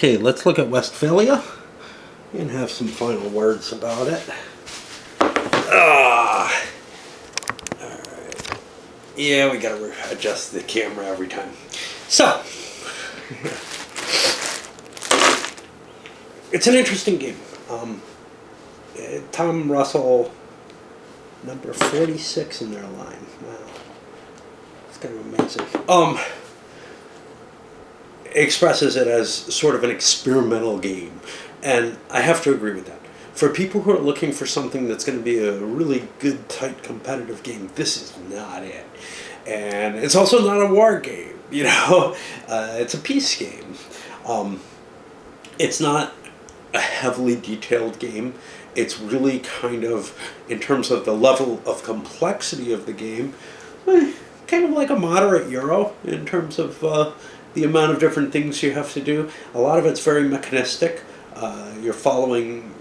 Okay, let's look at Westphalia and have some final words about it. Ah, all right. Yeah, we gotta adjust the camera every time. So, it's an interesting game. Tom Russell, number 46 in their line. Wow, it's kind of amazing. Expresses it as sort of an experimental game, and I have to agree with that. For people who are looking for something that's going to be a really good, tight, competitive game, this is not it. And it's also not a war game, you know? It's a peace game. It's not a heavily detailed game. It's really kind of, in terms of the level of complexity of the game, kind of like a moderate Euro in terms of the amount of different things you have to do. A lot of it's very mechanistic. You're following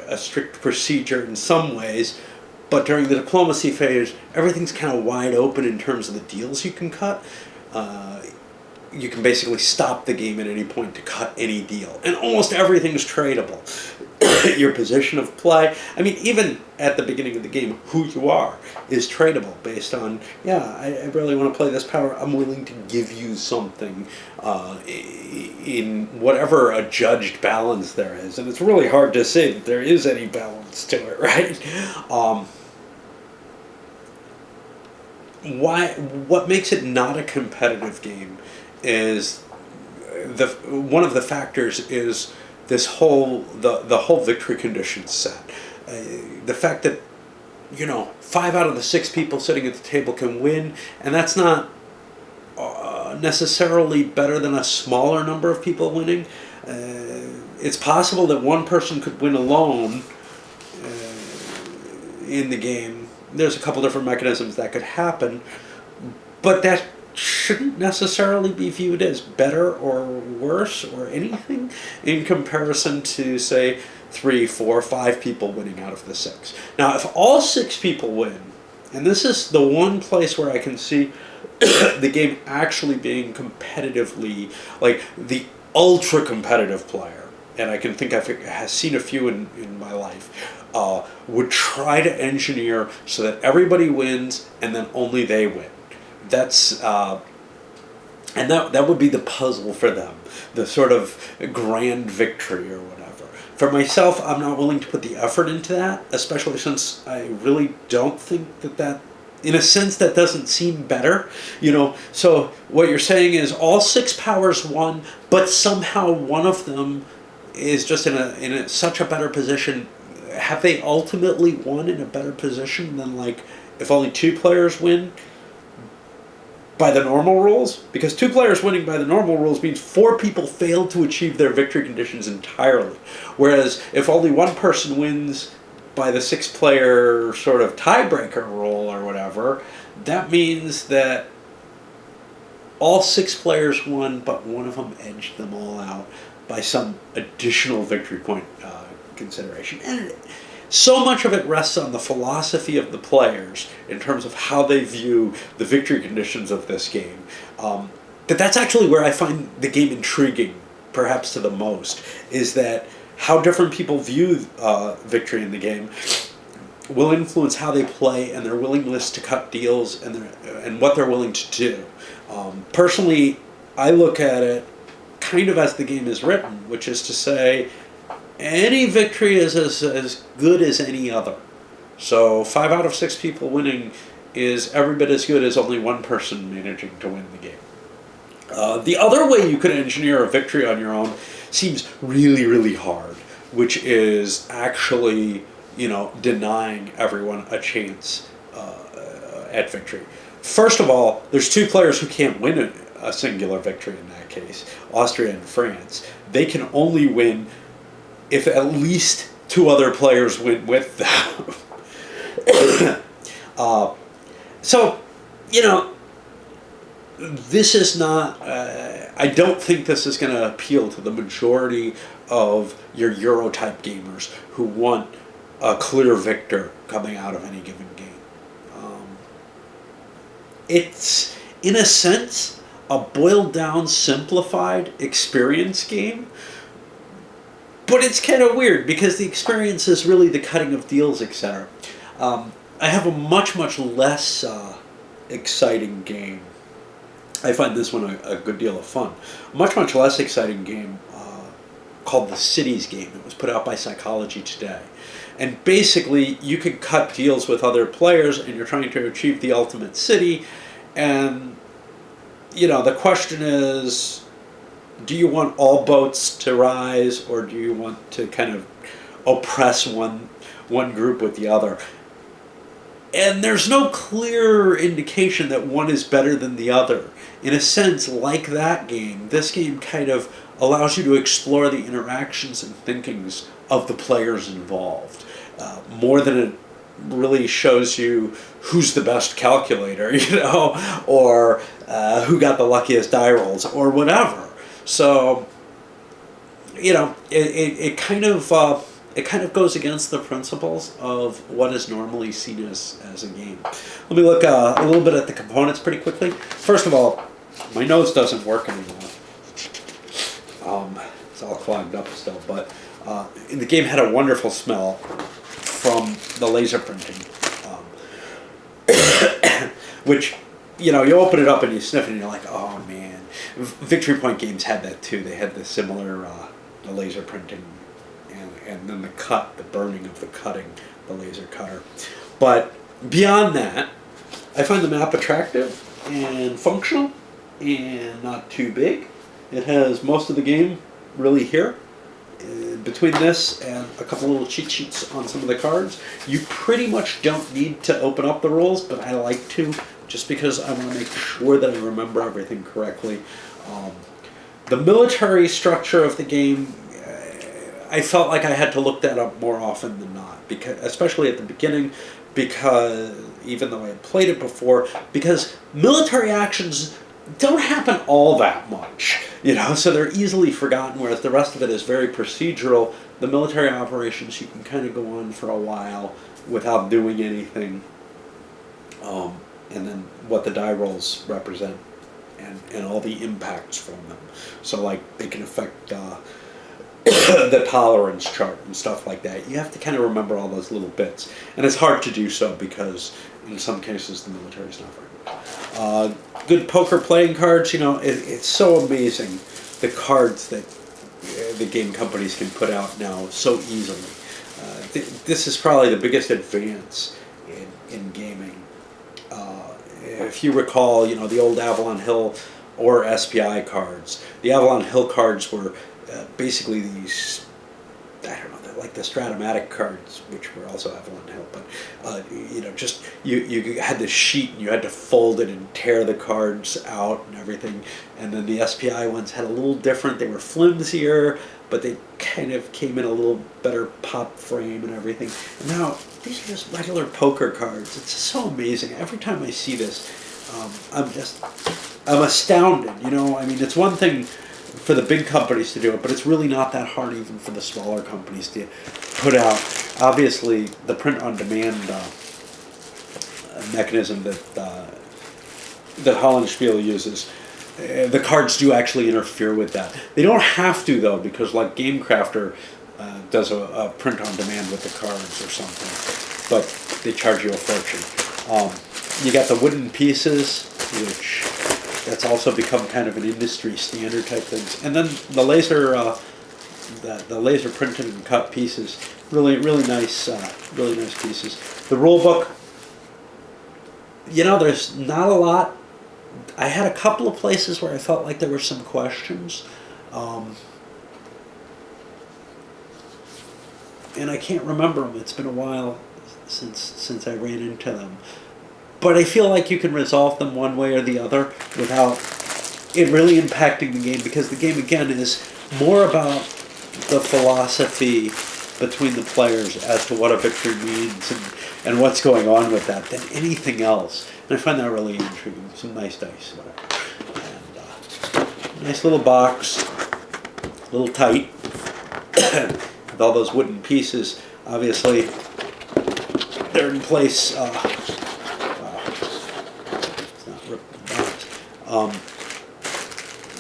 a strict procedure in some ways, but during the diplomacy phase, everything's kind of wide open in terms of the deals you can cut. You can basically stop the game at any point to cut any deal, and almost everything's tradable. Your position of play, I mean, even at the beginning of the game, who you are is tradable based on, yeah, I really want to play this power, I'm willing to give you something in whatever adjudged balance there is. And it's really hard to say that there is any balance to it, right? What makes it not a competitive game is one of the factors is this whole the whole victory conditions set. The fact that 5 out of the 6 people sitting at the table can win, and that's not necessarily better than a smaller number of people winning. It's possible that one person could win alone in the game. There's a couple different mechanisms that could happen, but that shouldn't necessarily be viewed as better or worse or anything in comparison to, say, 3, 4, 5 people winning out of the 6. Now, if all 6 people win, and this is the one place where I can see the game actually being competitively, like the ultra competitive player, and I can think I've seen a few in my life, would try to engineer so that everybody wins and then only they win. That's and that would be the puzzle for them, the sort of grand victory or whatever. For myself, I'm not willing to put the effort into that, especially since I really don't think that in a sense that doesn't seem better, So what you're saying is all 6 powers won, but somehow one of them is just in such a better position. Have they ultimately won in a better position than, like, if only 2 players win by the normal rules? Because 2 players winning by the normal rules means 4 people failed to achieve their victory conditions entirely. Whereas if only 1 person wins by the 6-player sort of tiebreaker rule or whatever, that means that all 6 players won, but one of them edged them all out by some additional victory point consideration. And so much of it rests on the philosophy of the players in terms of how they view the victory conditions of this game. That's actually where I find the game intriguing, perhaps to the most, is that how different people view victory in the game will influence how they play and their willingness to cut deals and what they're willing to do. Personally, I look at it kind of as the game is written, which is to say, any victory is as good as any other. So 5 out of 6 people winning is every bit as good as only 1 person managing to win the game. The other way you could engineer a victory on your own seems really, really hard, which is actually, denying everyone a chance at victory. First of all, there's 2 players who can't win a singular victory in that case, Austria and France. They can only win if at least 2 other players win with them. So, this is not, I don't think this is going to appeal to the majority of your Euro-type gamers who want a clear victor coming out of any given game. It's, in a sense, a boiled-down, simplified experience game But it's kind of weird because the experience is really the cutting of deals, etc. I have a much less exciting game. I find this one a good deal of fun. A much less exciting game called the Cities game. It was put out by Psychology Today. And basically, you can cut deals with other players, and you're trying to achieve the ultimate city. And, the question is, do you want all boats to rise, or do you want to kind of oppress one group with the other? And there's no clear indication that one is better than the other. In a sense, like that game, this game kind of allows you to explore the interactions and thinkings of the players involved, more than it really shows you who's the best calculator, or who got the luckiest die rolls, or whatever. So, it kind of goes against the principles of what is normally seen as a game. Let me look a little bit at the components pretty quickly. First of all, my nose doesn't work anymore. It's all clogged up still, but the game had a wonderful smell from the laser printing, which, you open it up and you sniff it and you're like, oh man. Victory Point games had that too. They had the similar the laser printing, and then the burning of the cutting, the laser cutter. But beyond that, I find the map attractive and functional and not too big. It has most of the game really here. Between this and a couple little cheat sheets on some of the cards, you pretty much don't need to open up the rules, but I like to, just because I want to make sure that I remember everything correctly. The military structure of the game, I felt like I had to look that up more often than not, because, especially at the beginning, because even though I had played it before, because military actions don't happen all that much, so they're easily forgotten, whereas the rest of it is very procedural. The military operations, you can kind of go on for a while without doing anything, and then what the die rolls represent, and all the impacts from them. So, like, they can affect the tolerance chart and stuff like that. You have to kind of remember all those little bits, and it's hard to do so because in some cases the military's not very good. Good poker playing cards, it's so amazing the cards that the game companies can put out now so easily. This is probably the biggest advance in gaming. If you recall, the old Avalon Hill or SPI cards. The Avalon Hill cards were basically these, I don't know, they're like the Stratomatic cards, which were also Avalon Hill, but just you had this sheet and you had to fold it and tear the cards out and everything. And then the SPI ones had a little different. They were flimsier, but they kind of came in a little better pop frame and everything. And now these are just regular poker cards. It's so amazing. Every time I see this, I'm astounded. It's one thing for the big companies to do it, but it's really not that hard even for the smaller companies to put out. Obviously, the print-on-demand mechanism that Hollenspiel uses, the cards do actually interfere with that. They don't have to, though, because like GameCrafter does a print-on-demand with the cards or something, but they charge you a fortune. You got the wooden pieces, which that's also become kind of an industry standard type things, and then the laser, the laser printed and cut pieces, really nice pieces. The rule book, there's not a lot. I had a couple of places where I felt like there were some questions, and I can't remember them. It's been a while since I ran into them. But I feel like you can resolve them one way or the other without it really impacting the game, because the game, again, is more about the philosophy between the players as to what a victory means and what's going on with that than anything else. And I find that really intriguing. Some nice dice, whatever. And nice little box, a little tight, with all those wooden pieces. Obviously, they're in place.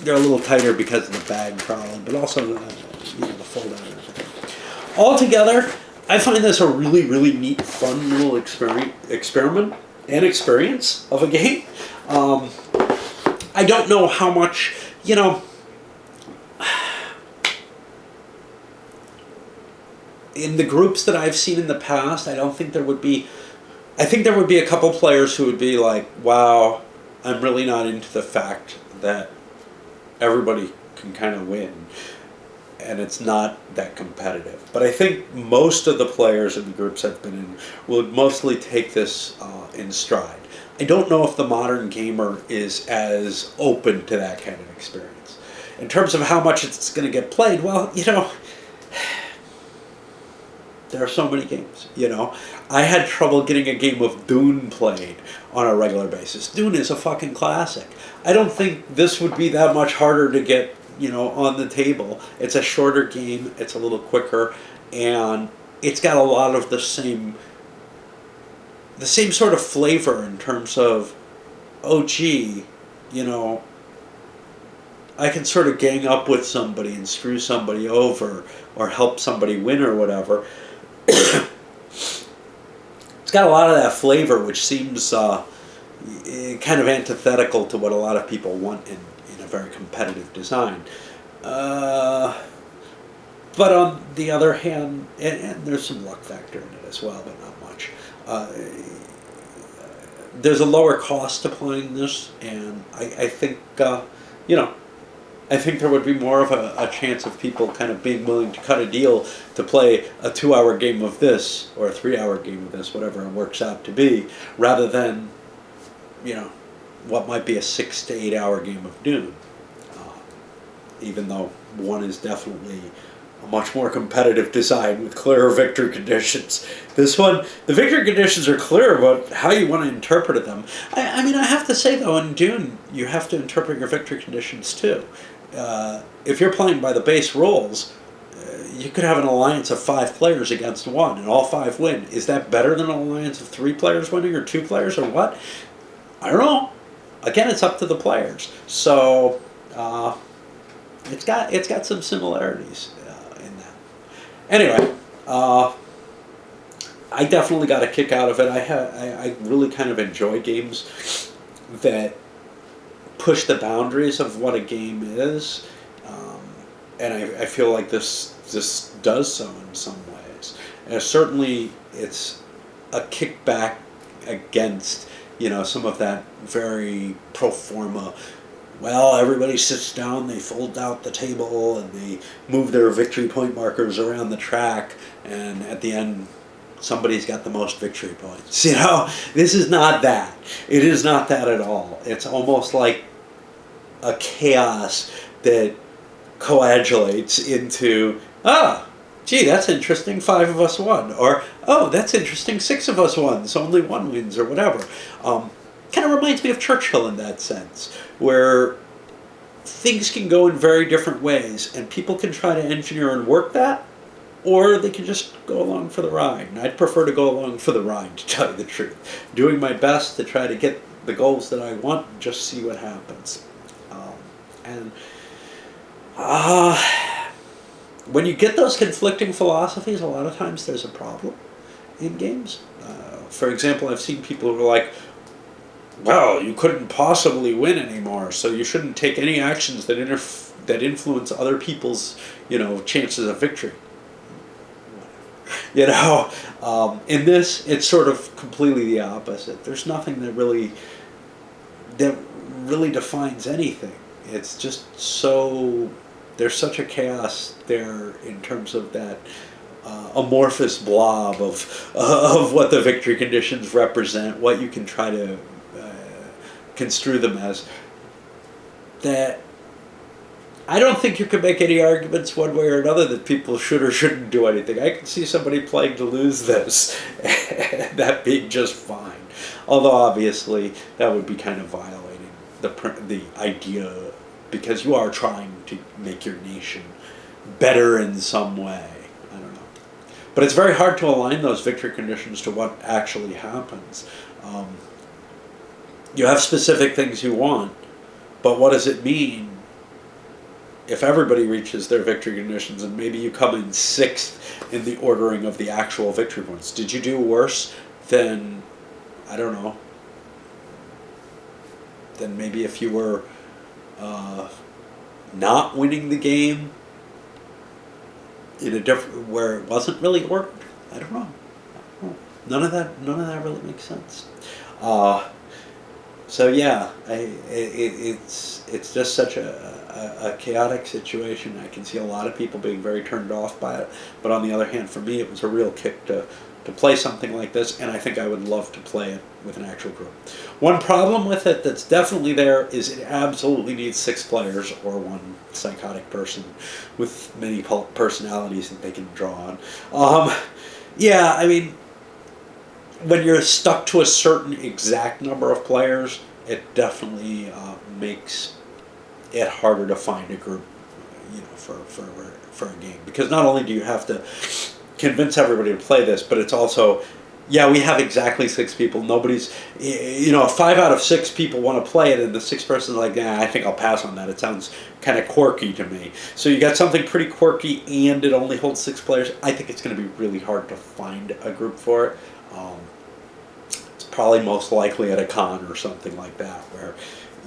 They're a little tighter because of the bag, probably, but also the fold out and everything. altogether, I find this a really, really neat, fun little experiment and experience of a game. I don't know how much, in the groups that I've seen in the past, I don't think there would be. I think there would be a couple players who would be like, wow, I'm really not into the fact that everybody can kind of win and it's not that competitive. But I think most of the players in the groups I've been in would mostly take this in stride. I don't know if the modern gamer is as open to that kind of experience. In terms of how much it's going to get played, well, there are so many games, I had trouble getting a game of Dune played on a regular basis. Dune is a fucking classic. I don't think this would be that much harder to get, on the table. It's a shorter game, it's a little quicker, and it's got a lot of the same sort of flavor in terms of, oh gee, I can sort of gang up with somebody and screw somebody over or help somebody win or whatever. It's got a lot of that flavor, which seems kind of antithetical to what a lot of people want in a very competitive design. But on the other hand, and there's some luck factor in it as well, but not much. There's a lower cost to playing this, and I think, I think there would be more of a chance of people kind of being willing to cut a deal to play a 2-hour game of this, or a 3-hour game of this, whatever it works out to be, rather than, what might be a 6 to 8 hour game of Dune. Even though one is definitely a much more competitive design with clearer victory conditions. This one, the victory conditions are clear about how you want to interpret them. I mean, I have to say, though, in Dune, you have to interpret your victory conditions, too. If you're playing by the base rules, you could have an alliance of 5 players against one, and all 5 win. Is that better than an alliance of 3 players winning, or 2 players, or what? I don't know. Again, it's up to the players. So, it's got some similarities in that. Anyway, I definitely got a kick out of it. I really kind of enjoy games that push the boundaries of what a game is, and I feel like this does so in some ways. And certainly, it's a kickback against some of that very pro forma. Well, everybody sits down, they fold out the table, and they move their victory point markers around the track, and at the end, somebody's got the most victory points. This is not that. It is not that at all. It's almost like a chaos that coagulates into, gee, that's interesting, 5 of us won. Or, oh, that's interesting, 6 of us won, so only 1 wins, or whatever. Kind of reminds me of Churchill in that sense, where things can go in very different ways, and people can try to engineer and work that, or they can just go along for the ride. And I'd prefer to go along for the ride, to tell you the truth. Doing my best to try to get the goals that I want, and just see what happens. When you get those conflicting philosophies, a lot of times there's a problem in games. For example, I've seen people who are like, well, you couldn't possibly win anymore, so you shouldn't take any actions that influence other people's, chances of victory. In this, it's sort of completely the opposite. There's nothing that really defines anything. It's just there's such a chaos there in terms of that amorphous blob of what the victory conditions represent, what you can try to construe them as, that I don't think you can make any arguments one way or another that people should or shouldn't do anything. I can see somebody playing to lose this, and that being just fine. Although obviously that would be kind of violating the idea, because you are trying to make your nation better in some way. I don't know. But it's very hard to align those victory conditions to what actually happens. You have specific things you want, but what does it mean if everybody reaches their victory conditions and maybe you come in sixth in the ordering of the actual victory points, did you do worse than, I don't know, than maybe if you were not winning the game in a different, where it wasn't really ordered? I don't know. None of that really makes sense. So yeah, it's just such a chaotic situation. I can see a lot of people being very turned off by it, but on the other hand, for me, it was a real kick to play something like this, and I think I would love to play it with an actual group. One problem with it that's definitely there is it absolutely needs 6 players or one psychotic person with many personalities that they can draw on. Yeah, I mean, when you're stuck to a certain exact number of players, it definitely makes it harder to find a group, for a game. Because not only do you have to convince everybody to play this, but it's also, yeah, we have exactly 6 people. Nobody's, if 5 out of 6 people want to play it, and the 6th person's like, I think I'll pass on that. It sounds kind of quirky to me. So you got something pretty quirky, and it only holds 6 players. I think it's going to be really hard to find a group for it. It's probably most likely at a con or something like that, where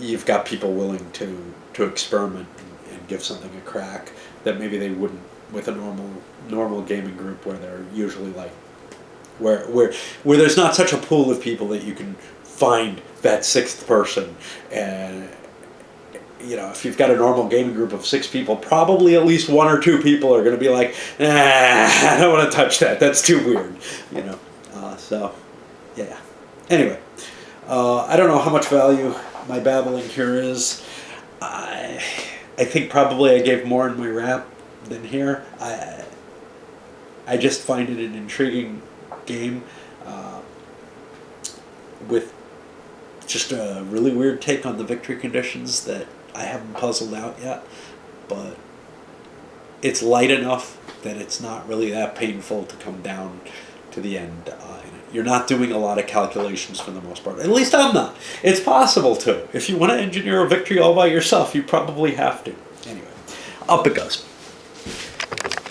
you've got people willing to experiment and give something a crack that maybe they wouldn't with a normal gaming group, where they're usually like where there's not such a pool of people that you can find that 6th person. And if you've got a normal gaming group of 6 people, probably at least 1 or 2 people are going to be like, I don't want to touch that. That's too weird. So yeah. Anyway, I don't know how much value my babbling here is. I think probably I gave more in my rap than here. I just find it an intriguing game with just a really weird take on the victory conditions that I haven't puzzled out yet. But it's light enough that it's not really that painful to come down to the end. You're not doing a lot of calculations for the most part. At least I'm not. It's possible to. If you want to engineer a victory all by yourself, you probably have to. Anyway, up it goes.